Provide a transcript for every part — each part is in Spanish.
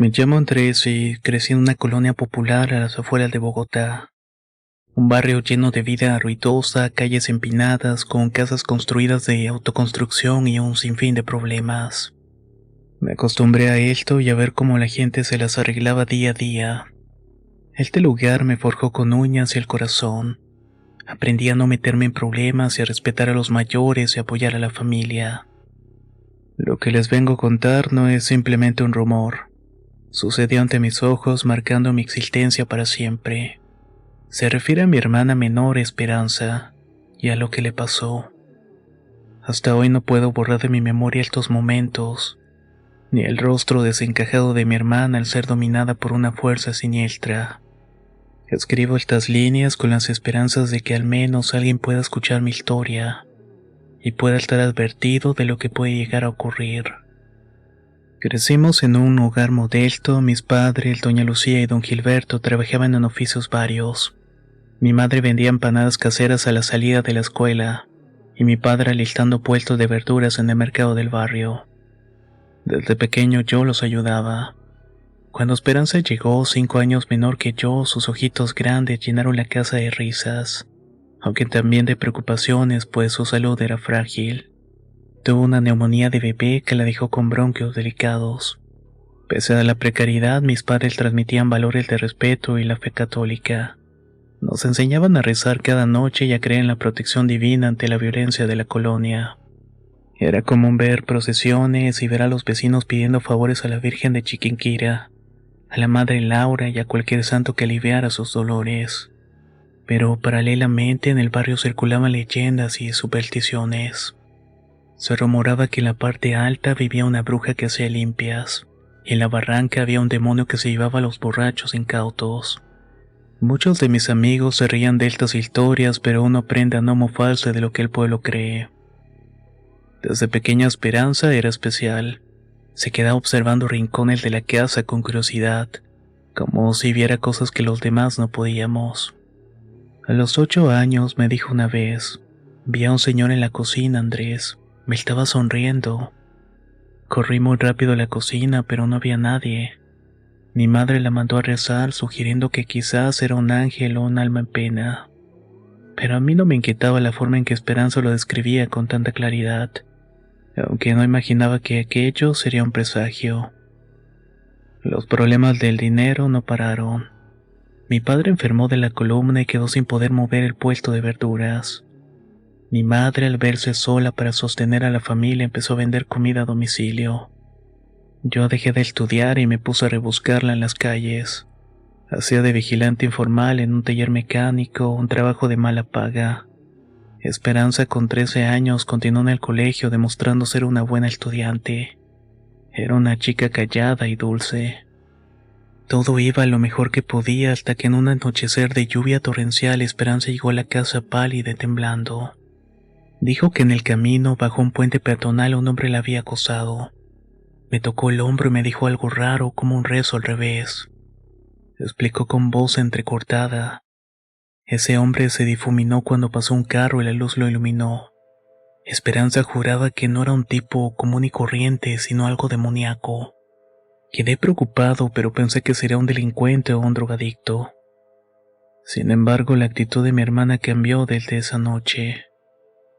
Me llamo Andrés y crecí en una colonia popular a las afueras de Bogotá. Un barrio lleno de vida ruidosa, calles empinadas, con casas construidas de autoconstrucción y un sinfín de problemas. Me acostumbré a esto y a ver cómo la gente se las arreglaba día a día. Este lugar me forjó con uñas y el corazón. Aprendí a no meterme en problemas y a respetar a los mayores y apoyar a la familia. Lo que les vengo a contar no es simplemente un rumor. Sucedió ante mis ojos, marcando mi existencia para siempre. Se refiere a mi hermana menor Esperanza y a lo que le pasó. Hasta hoy no puedo borrar de mi memoria estos momentos, ni el rostro desencajado de mi hermana al ser dominada por una fuerza siniestra. Escribo estas líneas con las esperanzas de que al menos alguien pueda escuchar mi historia y pueda estar advertido de lo que puede llegar a ocurrir. Crecimos en un hogar modesto. Mis padres, doña Lucía y don Gilberto, trabajaban en oficios varios. Mi madre vendía empanadas caseras a la salida de la escuela, y mi padre alistando puestos de verduras en el mercado del barrio. Desde pequeño yo los ayudaba. Cuando Esperanza llegó, 5 años menor que yo, sus ojitos grandes llenaron la casa de risas, aunque también de preocupaciones, pues su salud era frágil. Tuvo una neumonía de bebé que la dejó con bronquios delicados. Pese a la precariedad, mis padres transmitían valores de respeto y la fe católica. Nos enseñaban a rezar cada noche y a creer en la protección divina ante la violencia de la colonia. Era común ver procesiones y ver a los vecinos pidiendo favores a la Virgen de Chiquinquirá, a la Madre Laura y a cualquier santo que aliviara sus dolores. Pero paralelamente en el barrio circulaban leyendas y supersticiones. Se rumoraba que en la parte alta vivía una bruja que hacía limpias, y en la barranca había un demonio que se llevaba a los borrachos incautos. Muchos de mis amigos se reían de estas historias, pero uno aprende a no mofarse de lo que el pueblo cree. Desde pequeña Esperanza era especial. Se quedaba observando rincones de la casa con curiosidad, como si viera cosas que los demás no podíamos. A los 8 años me dijo una vez: vi a un señor en la cocina, Andrés. Me estaba sonriendo. Corrí muy rápido a la cocina, pero no había nadie. Mi madre la mandó a rezar, sugiriendo que quizás era un ángel o un alma en pena. Pero a mí no me inquietaba la forma en que Esperanza lo describía con tanta claridad, aunque no imaginaba que aquello sería un presagio. Los problemas del dinero no pararon. Mi padre enfermó de la columna y quedó sin poder mover el puesto de verduras. Mi madre, al verse sola para sostener a la familia, empezó a vender comida a domicilio. Yo dejé de estudiar y me puse a rebuscarla en las calles. Hacía de vigilante informal en un taller mecánico, un trabajo de mala paga. Esperanza, con 13 años, continuó en el colegio demostrando ser una buena estudiante. Era una chica callada y dulce. Todo iba lo mejor que podía hasta que en un anochecer de lluvia torrencial Esperanza llegó a la casa pálida y temblando. Dijo que en el camino, bajo un puente peatonal, un hombre la había acosado. Me tocó el hombro y me dijo algo raro, como un rezo al revés. Explicó con voz entrecortada. Ese hombre se difuminó cuando pasó un carro y la luz lo iluminó. Esperanza juraba que no era un tipo común y corriente, sino algo demoníaco. Quedé preocupado, pero pensé que sería un delincuente o un drogadicto. Sin embargo, la actitud de mi hermana cambió desde esa noche.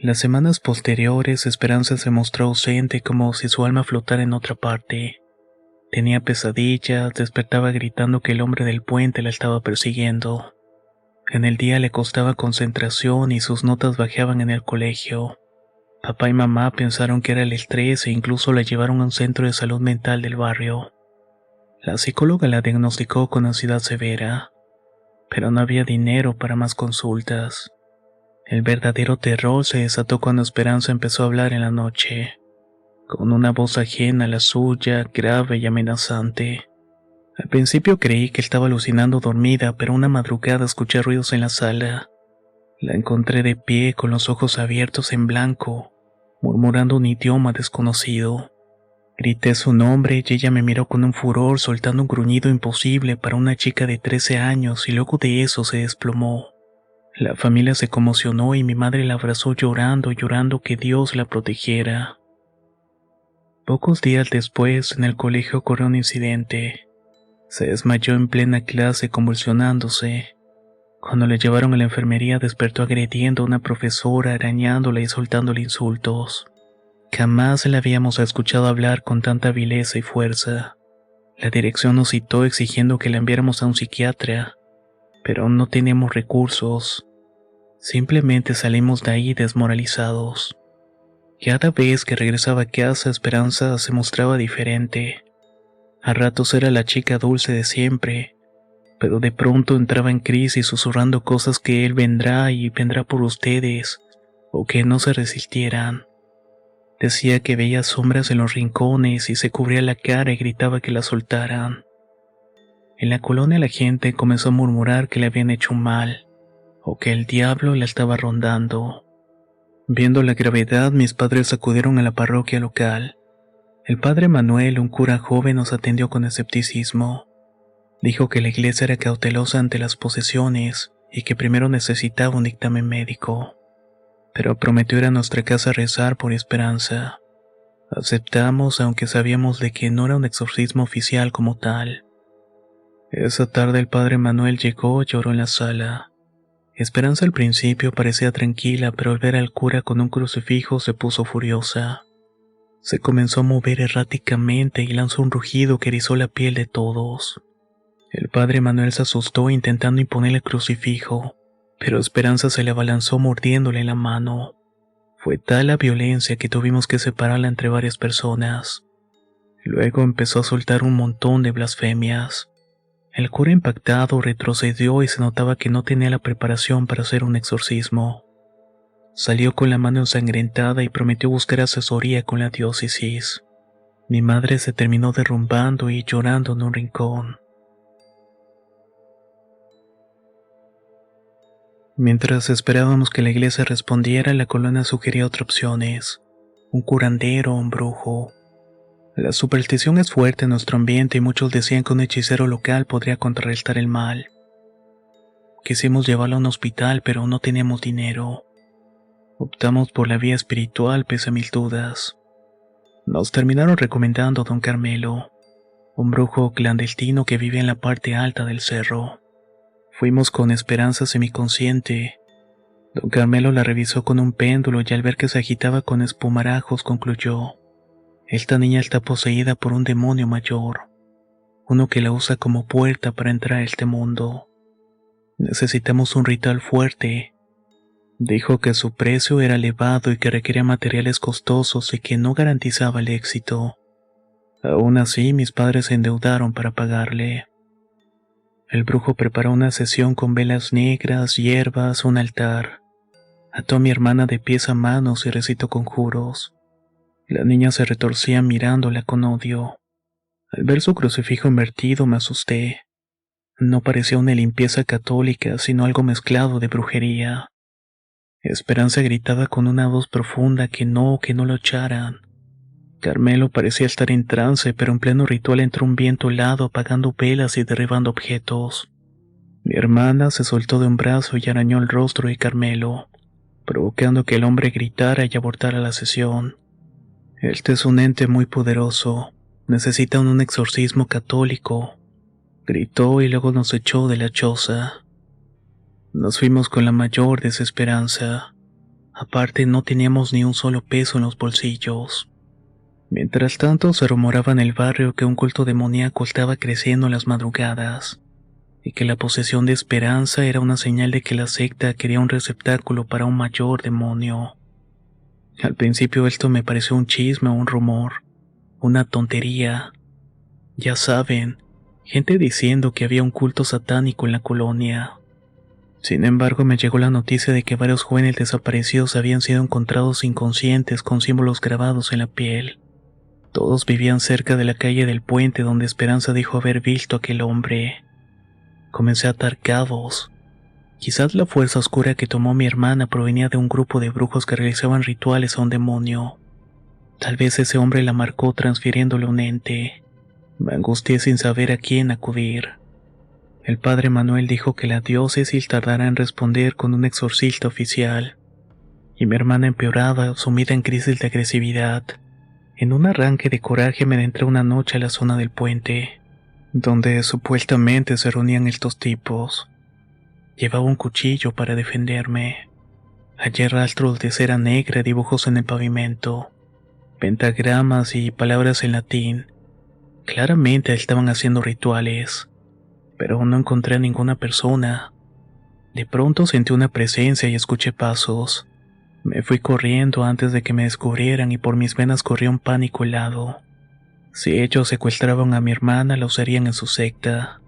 Las semanas posteriores, Esperanza se mostró ausente, como si su alma flotara en otra parte. Tenía pesadillas, despertaba gritando que el hombre del puente la estaba persiguiendo. En el día le costaba concentración y sus notas bajaban en el colegio. Papá y mamá pensaron que era el estrés e incluso la llevaron a un centro de salud mental del barrio. La psicóloga la diagnosticó con ansiedad severa, pero no había dinero para más consultas. El verdadero terror se desató cuando Esperanza empezó a hablar en la noche, con una voz ajena a la suya, grave y amenazante. Al principio creí que estaba alucinando dormida, pero una madrugada escuché ruidos en la sala. La encontré de pie, con los ojos abiertos en blanco, murmurando un idioma desconocido. Grité su nombre y ella me miró con un furor, soltando un gruñido imposible para una chica de 13 años, y luego de eso se desplomó. La familia se conmocionó y mi madre la abrazó llorando que Dios la protegiera. Pocos días después, en el colegio ocurrió un incidente. Se desmayó en plena clase convulsionándose. Cuando le llevaron a la enfermería despertó agrediendo a una profesora, arañándola y soltándole insultos. Jamás la habíamos escuchado hablar con tanta vileza y fuerza. La dirección nos citó exigiendo que la enviáramos a un psiquiatra, pero no teníamos recursos. Simplemente salimos de ahí desmoralizados. Cada vez que regresaba a casa, Esperanza se mostraba diferente. A ratos era la chica dulce de siempre, pero de pronto entraba en crisis susurrando cosas que él vendrá y vendrá por ustedes, o que no se resistieran. Decía que veía sombras en los rincones y se cubría la cara y gritaba que la soltaran. En la colonia la gente comenzó a murmurar que le habían hecho mal, o que el diablo la estaba rondando. Viendo la gravedad, mis padres acudieron a la parroquia local. El padre Manuel, un cura joven, nos atendió con escepticismo. Dijo que la iglesia era cautelosa ante las posesiones y que primero necesitaba un dictamen médico, pero prometió ir a nuestra casa a rezar por Esperanza. Aceptamos, aunque sabíamos de que no era un exorcismo oficial como tal. Esa tarde el padre Manuel llegó y lloró en la sala. Esperanza al principio parecía tranquila, pero al ver al cura con un crucifijo se puso furiosa. Se comenzó a mover erráticamente y lanzó un rugido que erizó la piel de todos. El padre Manuel se asustó intentando imponerle el crucifijo, pero Esperanza se le abalanzó mordiéndole la mano. Fue tal la violencia que tuvimos que separarla entre varias personas. Luego empezó a soltar un montón de blasfemias. El cura impactado retrocedió y se notaba que no tenía la preparación para hacer un exorcismo. Salió con la mano ensangrentada y prometió buscar asesoría con la diócesis. Mi madre se terminó derrumbando y llorando en un rincón. Mientras esperábamos que la iglesia respondiera, la colonia sugería otras opciones: un curandero o un brujo. La superstición es fuerte en nuestro ambiente y muchos decían que un hechicero local podría contrarrestar el mal. Quisimos llevarlo a un hospital, pero no teníamos dinero. Optamos por la vía espiritual pese a mil dudas. Nos terminaron recomendando a don Carmelo, un brujo clandestino que vive en la parte alta del cerro. Fuimos con Esperanza semiconsciente. Don Carmelo la revisó con un péndulo y al ver que se agitaba con espumarajos concluyó: esta niña está poseída por un demonio mayor, uno que la usa como puerta para entrar a este mundo. Necesitamos un ritual fuerte. Dijo que su precio era elevado y que requería materiales costosos y que no garantizaba el éxito. Aún así, mis padres se endeudaron para pagarle. El brujo preparó una sesión con velas negras, hierbas, un altar. Ató a mi hermana de pies a manos y recitó conjuros. La niña se retorcía mirándola con odio. Al ver su crucifijo invertido me asusté. No parecía una limpieza católica, sino algo mezclado de brujería. Esperanza gritaba con una voz profunda que no lo echaran. Carmelo parecía estar en trance, pero en pleno ritual entró un viento helado apagando velas y derribando objetos. Mi hermana se soltó de un brazo y arañó el rostro de Carmelo, provocando que el hombre gritara y abortara la sesión. Este es un ente muy poderoso. Necesita un exorcismo católico. Gritó y luego nos echó de la choza. Nos fuimos con la mayor desesperanza. Aparte no teníamos ni un solo peso en los bolsillos. Mientras tanto se rumoraba en el barrio que un culto demoníaco estaba creciendo en las madrugadas, y que la posesión de Esperanza era una señal de que la secta quería un receptáculo para un mayor demonio. Al principio esto me pareció un chisme o un rumor, una tontería. Ya saben, gente diciendo que había un culto satánico en la colonia. Sin embargo, me llegó la noticia de que varios jóvenes desaparecidos habían sido encontrados inconscientes con símbolos grabados en la piel. Todos vivían cerca de la calle del puente donde Esperanza dijo haber visto a aquel hombre. Comencé a atar cabos. Quizás la fuerza oscura que tomó mi hermana provenía de un grupo de brujos que realizaban rituales a un demonio. Tal vez ese hombre la marcó transfiriéndole un ente. Me angustié sin saber a quién acudir. El padre Manuel dijo que la diócesis tardará en responder con un exorcista oficial. Y mi hermana empeoraba, sumida en crisis de agresividad. En un arranque de coraje me adentré una noche a la zona del puente. donde supuestamente se reunían estos tipos. Llevaba un cuchillo para defenderme. Hallé rastros de cera negra, dibujos en el pavimento, pentagramas y palabras en latín. Claramente estaban haciendo rituales, pero no encontré a ninguna persona. De pronto sentí una presencia y escuché pasos. Me fui corriendo antes de que me descubrieran y por mis venas corrió un pánico helado. Si ellos secuestraban a mi hermana, la usarían en su secta.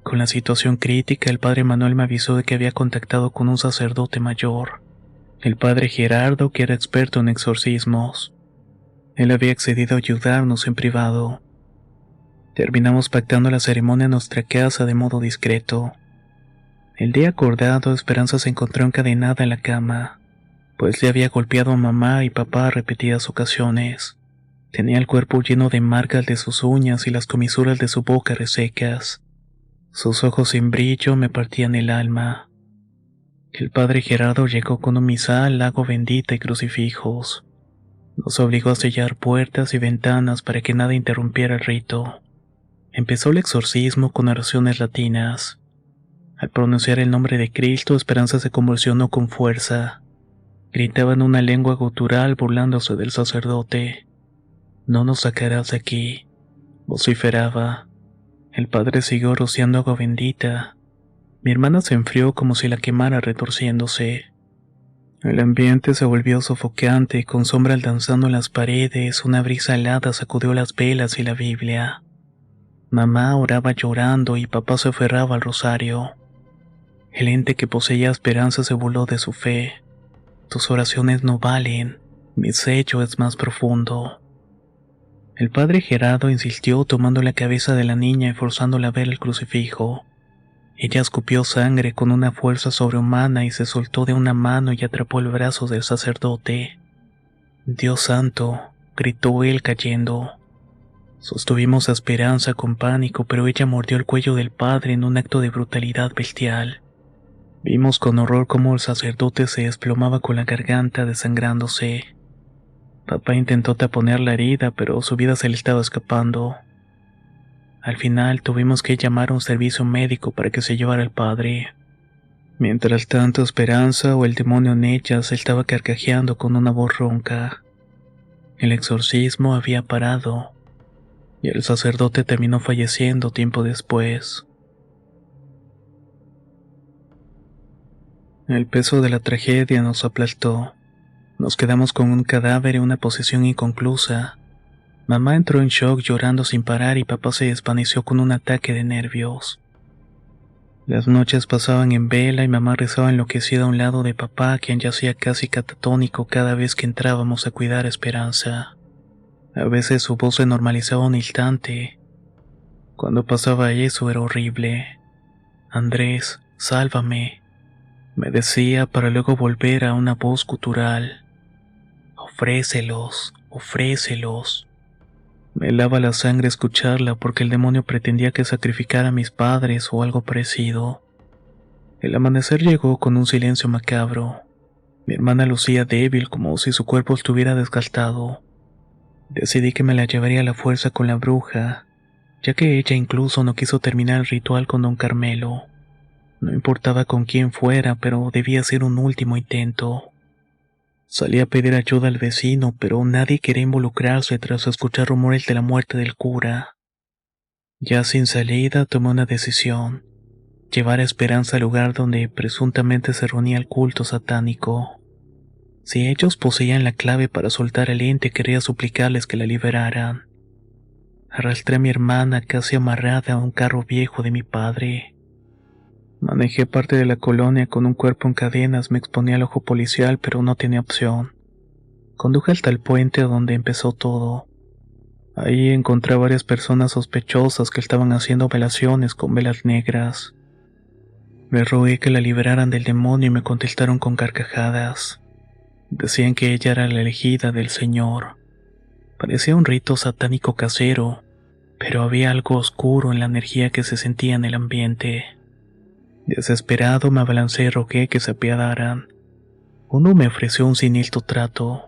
Con la situación crítica, el padre Manuel me avisó de que había contactado con un sacerdote mayor, el padre Gerardo, que era experto en exorcismos. Él había accedido a ayudarnos en privado. Terminamos pactando la ceremonia en nuestra casa de modo discreto. El día acordado, Esperanza se encontró encadenada en la cama, pues le había golpeado a mamá y papá a repetidas ocasiones. Tenía el cuerpo lleno de marcas de sus uñas y las comisuras de su boca resecas. Sus ojos sin brillo me partían el alma. El padre Gerardo llegó con un misal, agua bendita y crucifijos. Nos obligó a sellar puertas y ventanas para que nada interrumpiera el rito. Empezó el exorcismo con oraciones latinas. Al pronunciar el nombre de Cristo, Esperanza se convulsionó con fuerza. Gritaba en una lengua gutural burlándose del sacerdote. «No nos sacarás de aquí», vociferaba. El padre siguió rociando agua bendita. Mi hermana se enfrió como si la quemara retorciéndose. El ambiente se volvió sofocante, con sombras danzando en las paredes, una brisa helada sacudió las velas y la Biblia. Mamá oraba llorando y papá se aferraba al rosario. El ente que poseía Esperanza se burló de su fe. «Tus oraciones no valen, mi sello es más profundo». El padre Gerardo insistió tomando la cabeza de la niña y forzándola a ver el crucifijo. Ella escupió sangre con una fuerza sobrehumana y se soltó de una mano y atrapó el brazo del sacerdote. «Dios santo», gritó él cayendo. Sostuvimos a Esperanza con pánico, pero ella mordió el cuello del padre en un acto de brutalidad bestial. Vimos con horror cómo el sacerdote se desplomaba con la garganta desangrándose. Papá intentó taponar la herida, pero su vida se le estaba escapando. Al final tuvimos que llamar a un servicio médico para que se llevara al padre. Mientras tanto, Esperanza, o el demonio en ella, se estaba carcajeando con una voz ronca. El exorcismo había parado, y el sacerdote terminó falleciendo tiempo después. El peso de la tragedia nos aplastó. Nos quedamos con un cadáver en una posición inconclusa. Mamá entró en shock llorando sin parar y papá se desvaneció con un ataque de nervios. Las noches pasaban en vela y mamá rezaba enloquecida a un lado de papá, quien yacía casi catatónico cada vez que entrábamos a cuidar a Esperanza. A veces su voz se normalizaba un instante. Cuando pasaba eso era horrible. «Andrés, sálvame», me decía para luego volver a una voz gutural. «Ofrécelos, ofrécelos». Me helaba la sangre escucharla porque el demonio pretendía que sacrificara a mis padres o algo parecido. El amanecer llegó con un silencio macabro. Mi hermana lucía débil como si su cuerpo estuviera desgastado. Decidí que me la llevaría a la fuerza con la bruja, ya que ella incluso no quiso terminar el ritual con don Carmelo. No importaba con quién fuera, pero debía ser un último intento. Salí a pedir ayuda al vecino, pero nadie quería involucrarse tras escuchar rumores de la muerte del cura. Ya sin salida, tomé una decisión: llevar a Esperanza al lugar donde presuntamente se reunía el culto satánico. Si ellos poseían la clave para soltar al ente, quería suplicarles que la liberaran. Arrastré a mi hermana casi amarrada a un carro viejo de mi padre. Manejé parte de la colonia con un cuerpo en cadenas, me exponía al ojo policial, pero no tenía opción. Conduje hasta el puente donde empezó todo. Ahí encontré a varias personas sospechosas que estaban haciendo velaciones con velas negras. Les rogué que la liberaran del demonio y me contestaron con carcajadas. Decían que ella era la elegida del Señor. Parecía un rito satánico casero, pero había algo oscuro en la energía que se sentía en el ambiente. Desesperado me abalancé y rogué que se apiadaran. Uno me ofreció un siniestro trato: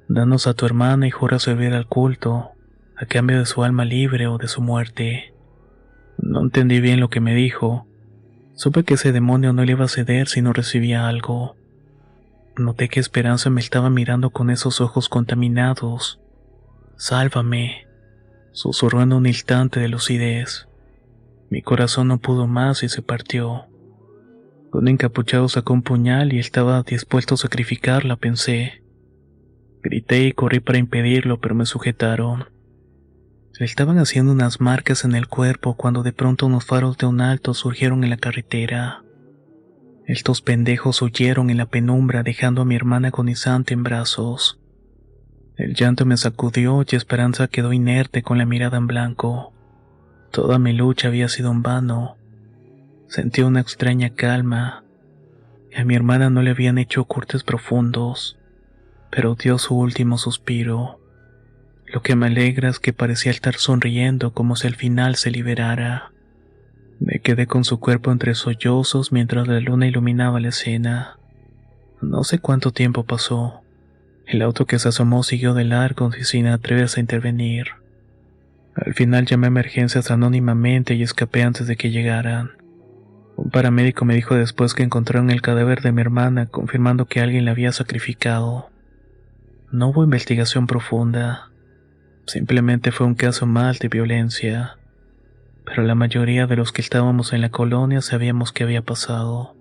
«Danos a tu hermana y jura servir al culto, a cambio de su alma libre o de su muerte». No entendí bien lo que me dijo. Supe que ese demonio no le iba a ceder si no recibía algo. Noté que Esperanza me estaba mirando con esos ojos contaminados. Sálvame, susurró en un instante de lucidez. Mi corazón no pudo más y se partió. Un encapuchado sacó un puñal y estaba dispuesto a sacrificarla, pensé. Grité y corrí para impedirlo, pero me sujetaron. Le estaban haciendo unas marcas en el cuerpo cuando de pronto unos faros de un alto surgieron en la carretera. Estos pendejos huyeron en la penumbra dejando a mi hermana agonizante en brazos. El llanto me sacudió y Esperanza quedó inerte con la mirada en blanco. Toda mi lucha había sido en vano. Sentí una extraña calma. A mi hermana no le habían hecho cortes profundos, pero dio su último suspiro. Lo que me alegra es que parecía estar sonriendo como si al final se liberara. Me quedé con su cuerpo entre sollozos mientras la luna iluminaba la escena. No sé cuánto tiempo pasó. El auto que se asomó siguió de largo y sin atreverse a intervenir. Al final llamé a emergencias anónimamente y escapé antes de que llegaran. Un paramédico me dijo después que encontraron el cadáver de mi hermana, confirmando que alguien la había sacrificado. No hubo investigación profunda. Simplemente fue un caso mal de violencia. Pero la mayoría de los que estábamos en la colonia sabíamos qué había pasado.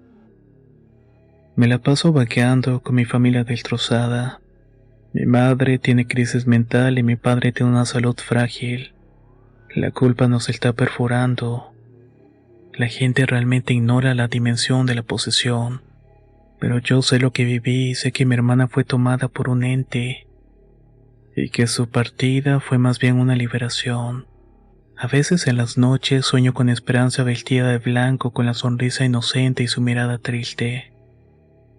Me la paso vaqueando con mi familia destrozada. Mi madre tiene crisis mental y mi padre tiene una salud frágil. La culpa nos está perforando. La gente realmente ignora la dimensión de la posesión. Pero yo sé lo que viví y sé que mi hermana fue tomada por un ente. Y que su partida fue más bien una liberación. A veces en las noches sueño con Esperanza vestida de blanco con la sonrisa inocente y su mirada triste.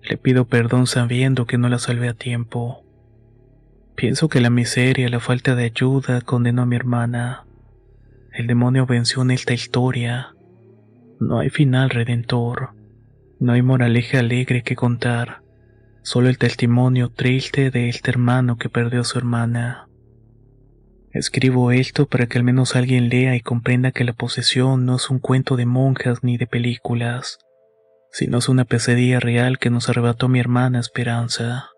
Le pido perdón sabiendo que no la salvé a tiempo. Pienso que la miseria y la falta de ayuda condenó a mi hermana. El demonio venció en esta historia. No hay final redentor. No hay moraleja alegre que contar. Solo el testimonio triste de este hermano que perdió a su hermana. Escribo esto para que al menos alguien lea y comprenda que la posesión no es un cuento de monjas ni de películas, sino es una pesadilla real que nos arrebató mi hermana Esperanza.